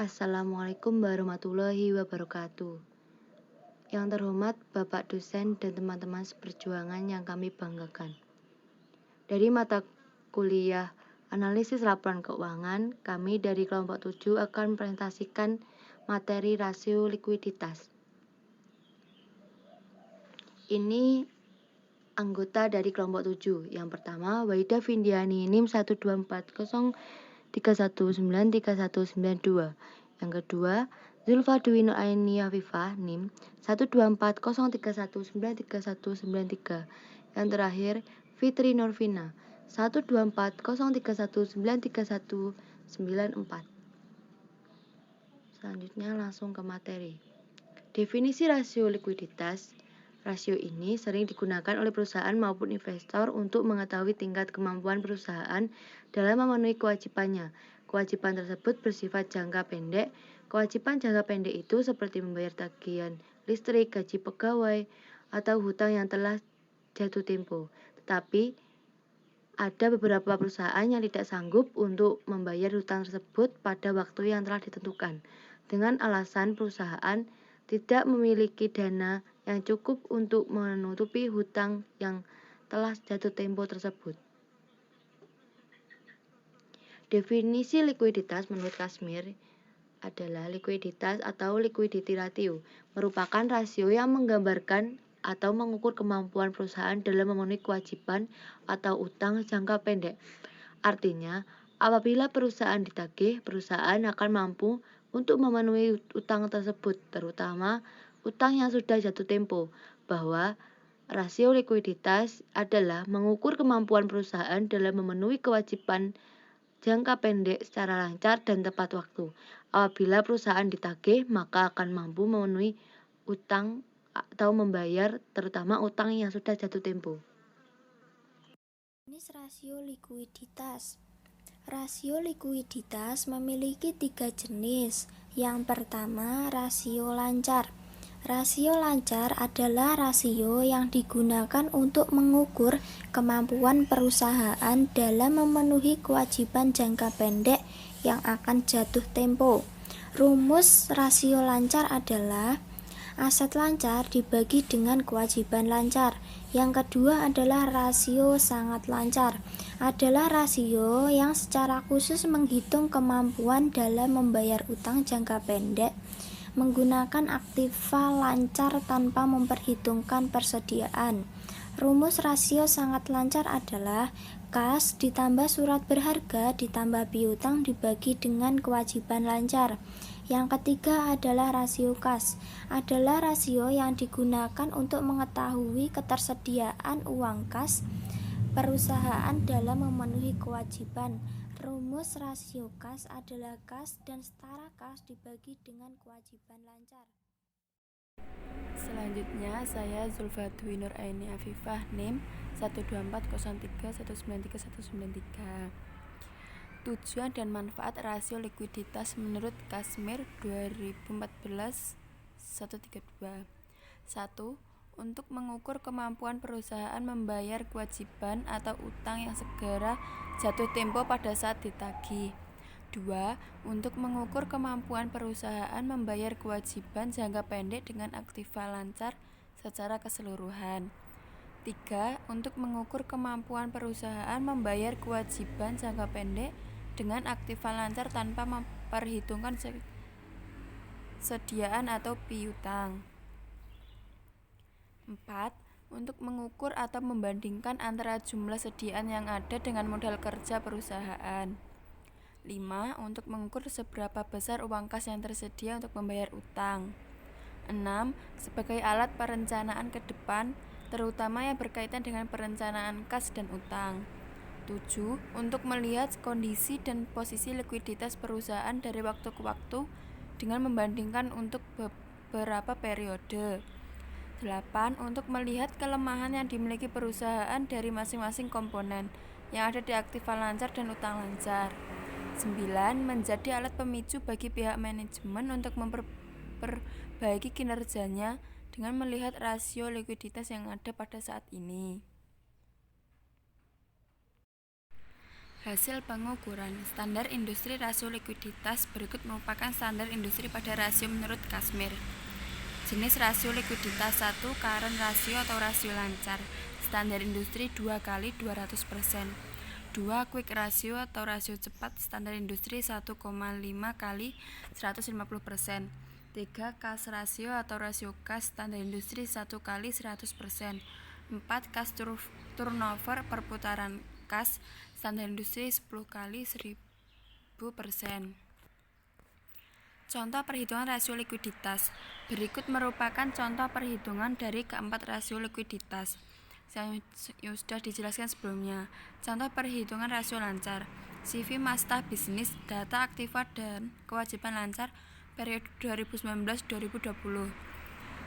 Assalamualaikum warahmatullahi wabarakatuh. Yang terhormat Bapak dosen dan teman-teman seperjuangan yang kami banggakan. Dari mata kuliah Analisis Laporan Keuangan, kami dari kelompok 7 akan mempresentasikan materi rasio likuiditas. Ini anggota dari kelompok 7. Yang pertama, Waida Findiani NIM 12403193192. Yang kedua, Zulfa Dwi Nur Aini Afifah NIM 12403193193. Yang terakhir, Fitri Norvina 12403193194. Selanjutnya langsung ke materi. Definisi rasio likuiditas. Rasio ini sering digunakan oleh perusahaan maupun investor untuk mengetahui tingkat kemampuan perusahaan dalam memenuhi kewajibannya. Kewajiban tersebut bersifat jangka pendek. Kewajiban jangka pendek itu seperti membayar tagihan listrik, gaji pegawai, atau hutang yang telah jatuh tempo. Tetapi ada beberapa perusahaan yang tidak sanggup untuk membayar hutang tersebut pada waktu yang telah ditentukan, dengan alasan perusahaan tidak memiliki dana yang cukup untuk menutupi hutang yang telah jatuh tempo tersebut. Definisi likuiditas menurut Kasmir adalah likuiditas atau liquidity ratio, merupakan rasio yang menggambarkan atau mengukur kemampuan perusahaan dalam memenuhi kewajiban atau utang jangka pendek. Artinya, apabila perusahaan ditagih, perusahaan akan mampu untuk memenuhi utang tersebut, terutama utang yang sudah jatuh tempo, bahwa rasio likuiditas adalah mengukur kemampuan perusahaan dalam memenuhi kewajiban jangka pendek secara lancar dan tepat waktu. Apabila perusahaan ditagih, maka akan mampu memenuhi utang atau membayar terutama utang yang sudah jatuh tempo. Jenis rasio likuiditas. Rasio likuiditas memiliki 3 jenis. Yang pertama, rasio lancar. Rasio lancar adalah rasio yang digunakan untuk mengukur kemampuan perusahaan dalam memenuhi kewajiban jangka pendek yang akan jatuh tempo. Rumus rasio lancar adalah aset lancar dibagi dengan kewajiban lancar. Yang kedua adalah rasio sangat lancar. Adalah rasio yang secara khusus menghitung kemampuan dalam membayar utang jangka pendek menggunakan aktiva lancar tanpa memperhitungkan persediaan. Rumus rasio sangat lancar adalah kas ditambah surat berharga ditambah piutang dibagi dengan kewajiban lancar. Yang ketiga adalah rasio kas. Adalah rasio yang digunakan untuk mengetahui ketersediaan uang kas perusahaan dalam memenuhi kewajiban. Rumus rasio kas adalah kas dan setara kas dibagi dengan kewajiban lancar. Selanjutnya, saya Zulfa Dwi Nur Aini Afifah NIM 12403193193. Tujuan dan manfaat rasio likuiditas menurut Kasmir 2014-132. 1. Untuk mengukur kemampuan perusahaan membayar kewajiban atau utang yang segera jatuh tempo pada saat ditagih. 2. Untuk mengukur kemampuan perusahaan membayar kewajiban jangka pendek dengan aktiva lancar secara keseluruhan. 3. Untuk mengukur kemampuan perusahaan membayar kewajiban jangka pendek dengan aktiva lancar tanpa memperhitungkan sediaan atau piutang. 4. Untuk mengukur atau membandingkan antara jumlah sediaan yang ada dengan modal kerja perusahaan. 5. Untuk mengukur seberapa besar uang kas yang tersedia untuk membayar utang. 6. Sebagai alat perencanaan ke depan, terutama yang berkaitan dengan perencanaan kas dan utang. 7. Untuk melihat kondisi dan posisi likuiditas perusahaan dari waktu ke waktu dengan membandingkan untuk beberapa periode. 8. Untuk melihat kelemahan yang dimiliki perusahaan dari masing-masing komponen yang ada di aktiva lancar dan utang lancar. 9. Menjadi alat pemicu bagi pihak manajemen untuk memperbaiki kinerjanya dengan melihat rasio likuiditas yang ada pada saat ini. Hasil pengukuran standar industri rasio likuiditas berikut merupakan standar industri pada rasio menurut Kashmir. Jenis rasio likuiditas 1. Current ratio atau rasio lancar. Standar industri 2 kali 200%. 2. Quick ratio atau rasio cepat. Standar industri 1,5 kali 150%. 3. Cash ratio atau rasio kas. Standar industri 1 kali 100%. 4. Cash turnover perputaran kas. Standar industri 10 kali 1000%. Contoh perhitungan rasio likuiditas. Berikut merupakan contoh perhitungan dari keempat rasio likuiditas yang sudah dijelaskan sebelumnya. Contoh perhitungan rasio lancar. CV Masta Bisnis, data aktiva dan kewajiban lancar periode 2019-2020.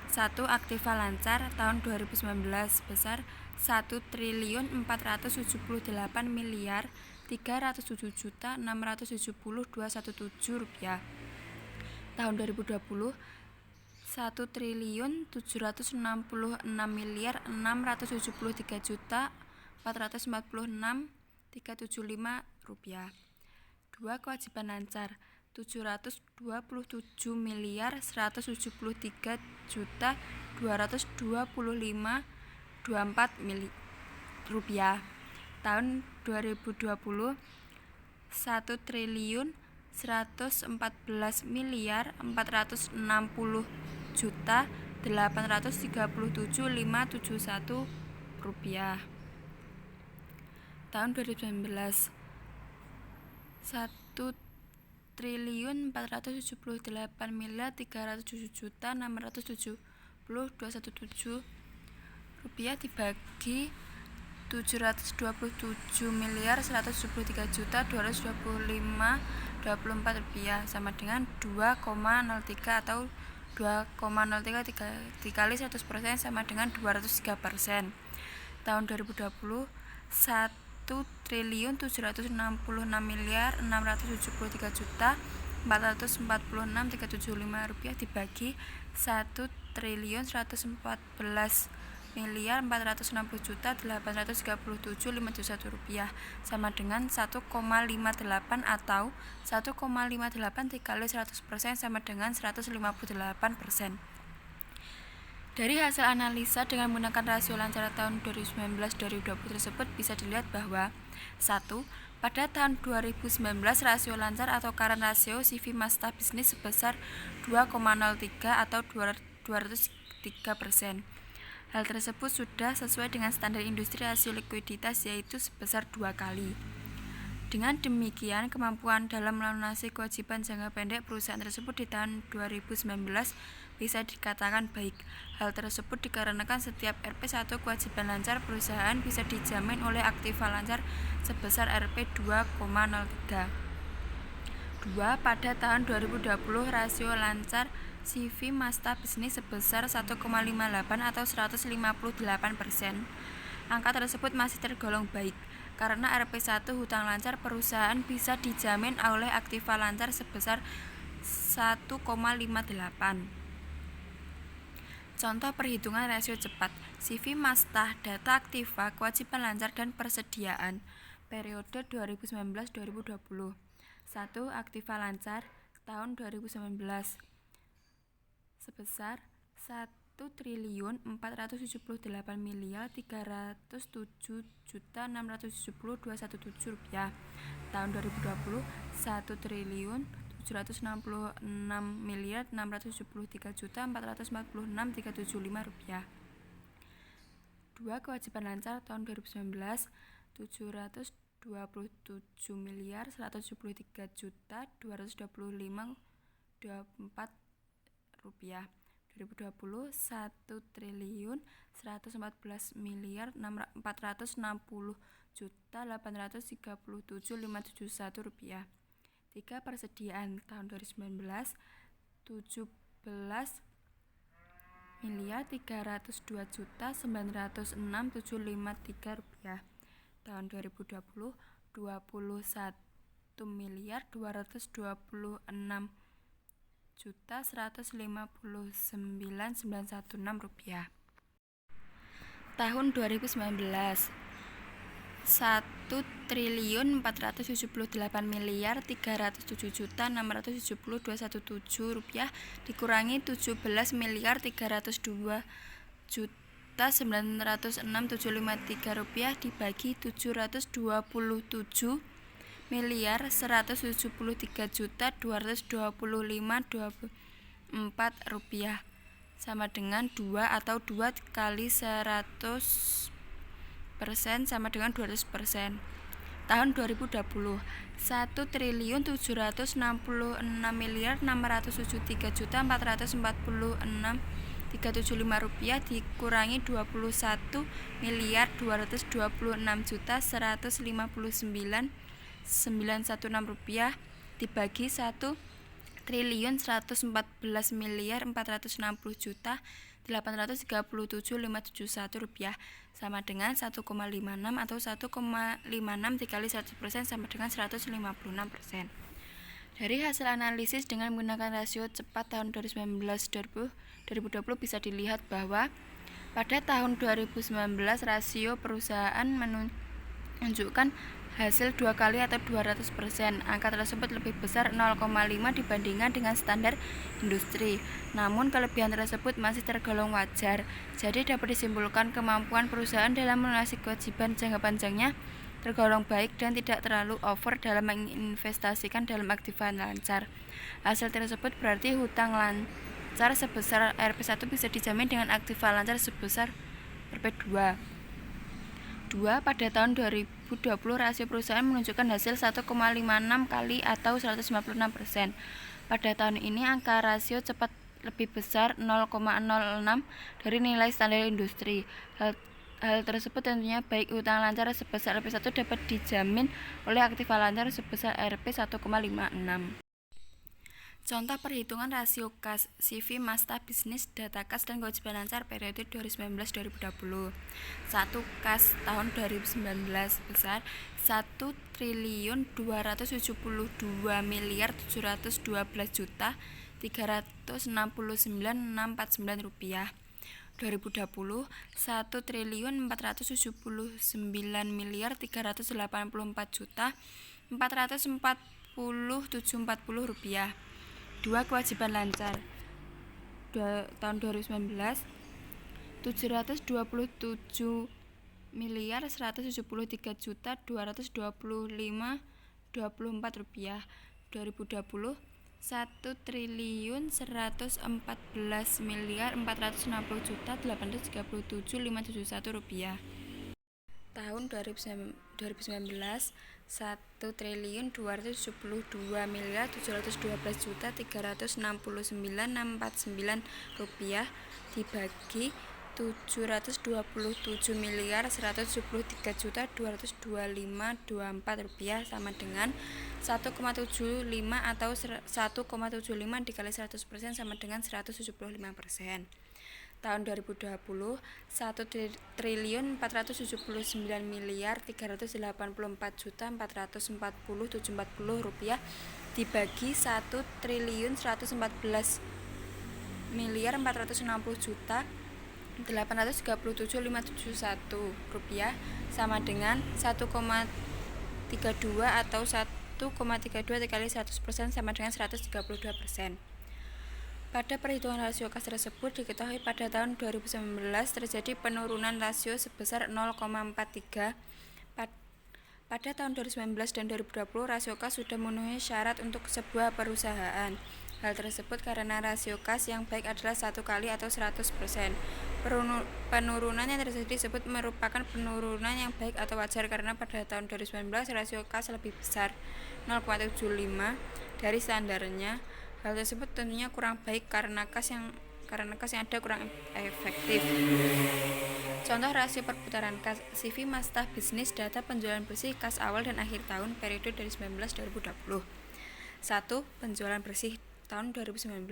1. Aktiva lancar tahun 2019 sebesar 1.041.307.670.217 rupiah. Tahun 2020 1.663.446.375 rupiah. 2. Kewajiban lancar 727.173.225.24 rupiah. Tahun 2020 1.114.460.837.571 rupiah. Tahun 2019 1.378.307.670.217 rupiah dibagi 727.173.225.24 rupiah sama dengan 2,03 atau 2,03 dikali 100% sama dengan 203%. Tahun 2020 1.376.673.446.375 rupiah dibagi 1.114.460.837.571 rupiah sama dengan 1,58 atau 1,58 dikali 100% sama dengan 158%. Dari hasil analisa dengan menggunakan rasio lancar tahun 2019-2020 tersebut bisa dilihat bahwa 1. Pada tahun 2019 rasio lancar atau current ratio CV Masta Bisnis sebesar 2,03 atau 203%. Hal tersebut sudah sesuai dengan standar industri rasio likuiditas yaitu sebesar 2 kali. Dengan demikian, kemampuan dalam melunasi kewajiban jangka pendek perusahaan tersebut di tahun 2019 bisa dikatakan baik. Hal tersebut dikarenakan setiap Rp1 kewajiban lancar perusahaan bisa dijamin oleh aktiva lancar sebesar Rp2,03. 2. Pada tahun 2020 rasio lancar CV Masta Bisnis sebesar 1,58 atau 158%. Angka tersebut masih tergolong baik karena Rp1 hutang lancar perusahaan bisa dijamin oleh aktiva lancar sebesar 1,58. Contoh perhitungan rasio cepat. CV Masta, data aktiva, kewajiban lancar dan persediaan periode 2019-2020. 1. Aktiva lancar tahun 2019 sebesar 1.478.307.670.217 rupiah. Tahun 2020 1.166.673.446.375 rupiah. 2. Kewajiban lancar tahun 2019 772.173.225.24 rupiah. 2020 1.114.460.837.571 rupiah. 3. Persediaan tahun 2019 17.302.906.753 rupiah. Tahun 2020 21.256.159.916 rupiah. Tahun 2019 Rp1.478.307.617.000 dikurangi Rp17.906.753 dibagi Rp727.173.225.24 sama dengan 2 atau 2 kali 100% sama dengan 200%. Tahun 2020, Rp1.763.645.446.375 dikurangi Rp21.226.159.916 dibagi Rp1.460.430.837.571 sama dengan 1,56 atau 1,56 dikali 100% sama dengan 156%. Dari hasil analisis dengan menggunakan rasio cepat tahun 2019-2020 bisa dilihat bahwa pada tahun 2019 rasio perusahaan menunjukkan hasil 2 kali atau 200%. Angka tersebut lebih besar 0,5 dibandingkan dengan standar industri. Namun kelebihan tersebut masih tergolong wajar. Jadi dapat disimpulkan kemampuan perusahaan dalam melunasi kewajiban jangka panjangnya tergolong baik dan tidak terlalu over dalam menginvestasikan dalam aktiva lancar. Hasil tersebut berarti hutang lancar sebesar Rp1 bisa dijamin dengan aktiva lancar sebesar Rp2. Pada tahun 2020 rasio perusahaan menunjukkan hasil 1,56 kali atau 156%. Pada tahun ini angka rasio cepat lebih besar 0,06 dari nilai standar industri. Hal tersebut tentunya baik hutang lancar sebesar Rp1 dapat dijamin oleh aktiva lancar sebesar Rp1,56. Contoh perhitungan rasio kas CV Masta Bisnis Data Kas dan Kewajiban Lancar periode 2019-2020. 1. Kas tahun 2019 sebesar Rp1.272.369.649 2020 Rp1.484.447.440 2. Kewajiban lancar tahun 2019 Rp772.173.225.24 2020 Rp1.114.460.837.571 tahun 2019 Rp1.272.712.369.649 dibagi Rp773.225.224 sama dengan 1,75 atau 1,75 dikali 100% sama dengan 175%. Tahun 2020 Rp1.384.440.740 dibagi Rp1.114.460.837.571 sama dengan 1,32 atau 1,32 dikali 100% sama dengan 132%. Pada perhitungan rasio kas tersebut diketahui pada tahun 2019 terjadi penurunan rasio sebesar 0,43. Pada tahun 2019 dan 2020 rasio kas sudah memenuhi syarat untuk sebuah perusahaan. Hal tersebut karena rasio kas yang baik adalah 1 kali atau 100%. Penurunan yang terjadi disebut merupakan penurunan yang baik atau wajar karena pada tahun 2019 rasio kas lebih besar 0,75 dari standarnya. Hal tersebut tentunya kurang baik karena kas yang ada kurang efektif. Contoh rasio perputaran kas CV Masta Bisnis Data penjualan bersih kas awal dan akhir tahun periode 2019-2020. 1. Penjualan bersih tahun 2019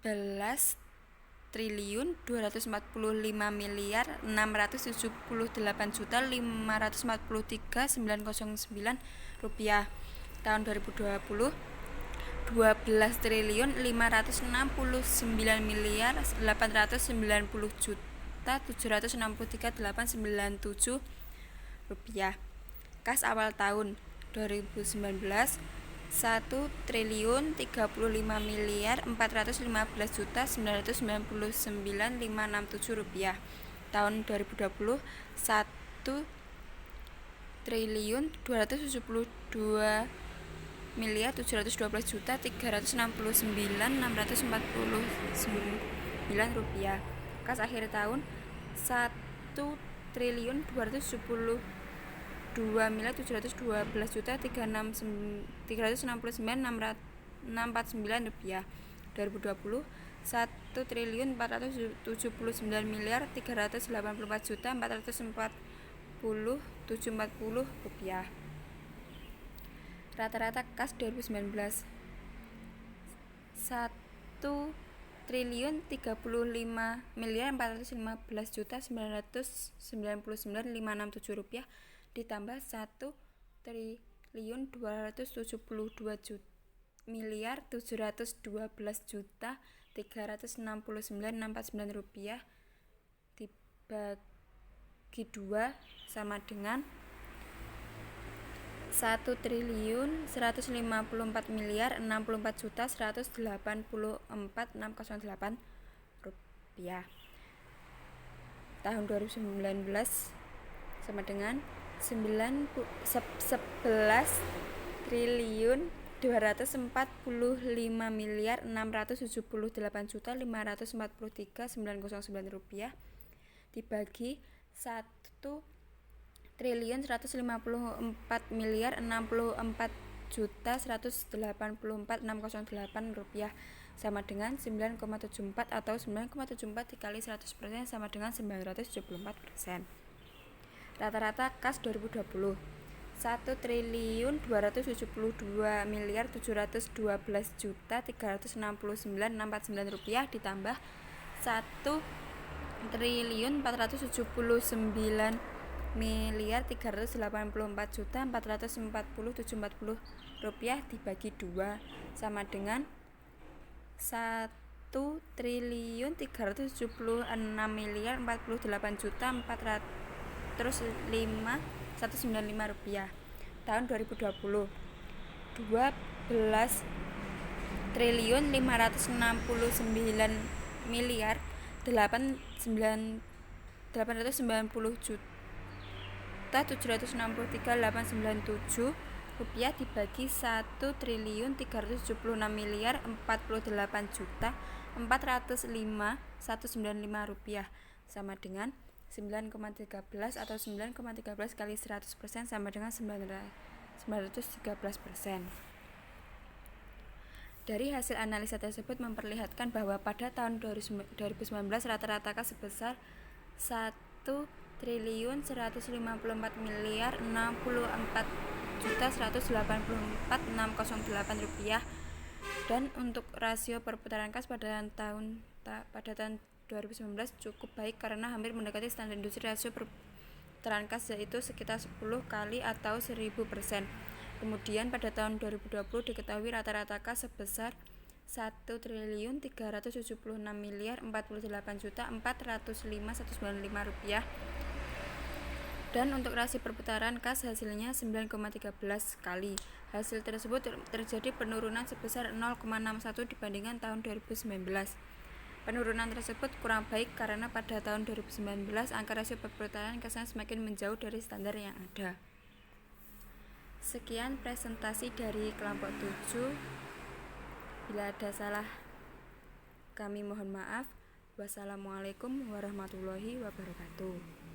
11.245.678.543.909 rupiah. Tahun 2020 12.569.890.000 Rp1.763.897. Kas awal tahun 2019 Rp1.415.459.999.567. Tahun 2020 Rp1.312.369.649. Kas akhir tahun Rp1.312.369.649. 2020 Rp1.379.384.440.740. Rata-rata kas 2019 Rp1.355.415.999.567 ditambah Rp1.712.369.649 dibagi 2 sama dengan Rp1.154.064.184.184.608. Tahun 2019 sama dengan Rp11.245.678.543.909 dibagi Rp1.154.064.184.608 sama dengan 9,74 atau 9,74 dikali 100% sama dengan 974%. Rata-rata kas 2020 Rp1.217.712.369.649 ditambah Rp1.384.440.740 dibagi 2 sama dengan Rp1.346.048.405.195. Tahun 2020 Rp12.389.763.897 dibagi Rp1.348.405.195 sama dengan 9,13 atau 9,13 kali 100% sama dengan 913%. Dari hasil analisa tersebut memperlihatkan bahwa pada tahun 2019 rata-rata kas sebesar Rp1.354.064.184.608 dan untuk rasio perputaran kas pada tahun 2019 cukup baik karena hampir mendekati standar industri. Rasio perputaran kas yaitu sekitar 10 kali atau 1000%. Kemudian pada tahun 2020 diketahui rata-rata kas sebesar Rp1.376.048.405.195 dan untuk rasio perputaran kas hasilnya 9,13 kali. Hasil tersebut terjadi penurunan sebesar 0,61 dibandingkan tahun 2019. Penurunan tersebut kurang baik karena pada tahun 2019 angka rasio perputaran kasnya semakin menjauh dari standar yang ada. Sekian presentasi dari kelompok 7. Bila ada salah kami mohon maaf. Wassalamualaikum warahmatullahi wabarakatuh.